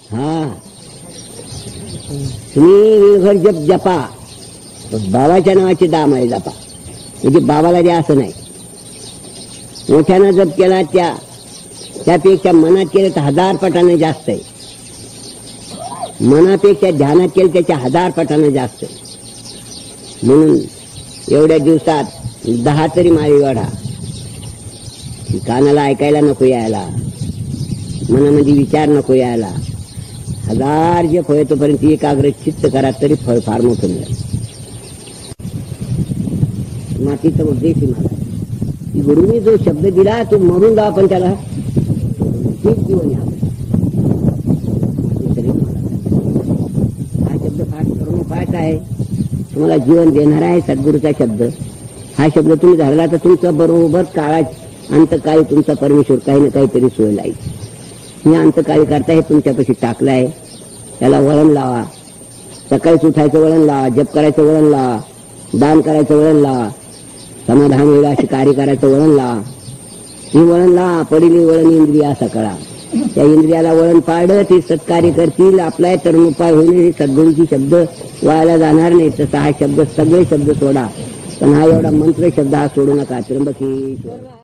हा तुम्ही घर जप जपा, बाबाच्या नावाची दामाळे जपा, म्हणजे बाबाला द्या असं नाही. मोठ्यानं जप केला त्यापेक्षा मनात केलं तर 1000 पटाने जास्त आहे. मनापेक्षा ध्यानात केलं त्याच्या 1000 पटाने जास्त आहे. म्हणून एवढ्या दिवसात 10 तरी माळी वाढा. कानाला ऐकायला नको यायला, मनामध्ये विचार नको यायला. 1000 जे फळ तोपर्यंत एकाग्र चित्त करा तरी फळ फार मोठं मिळेल. मातीचा उद्देश मला गुरुने जो शब्द दिला तो मरून जा, पण त्याला तेच जीवन यावं. हा शब्द फार कर्मपाठ आहे, तुम्हाला जीवन देणारा आहे सद्गुरूचा शब्द. हा शब्द तुम्ही धरला तर तुमचा बरोबर काळात अंतकाळी तुमचा परमेश्वर काही ना काहीतरी सोय लाईल. मी अंतकाळी करता हे तुमच्यापाशी टाकलं आहे, त्याला वळण लावा. सकाळीच उठायचं वळण लावा, जप करायचं वळण लावा, दान करायचं वळण लावा, समाधान होईल अशी कार्य करायचं वळण लावा. ही वळण लावा. पडिली वळण इंद्रिया सकळा, त्या इंद्रियाला वळण पाडलं ती सत्कार्य करतील. आपला तरुण उपाय होईल. सद्गुरूची शब्द वायाला जाणार नाही. तसा हा शब्द सगळे शब्द सोडा, पण हा एवढा मंत्र शब्द हा सोडू नका. त्र्यंबकेश्वर.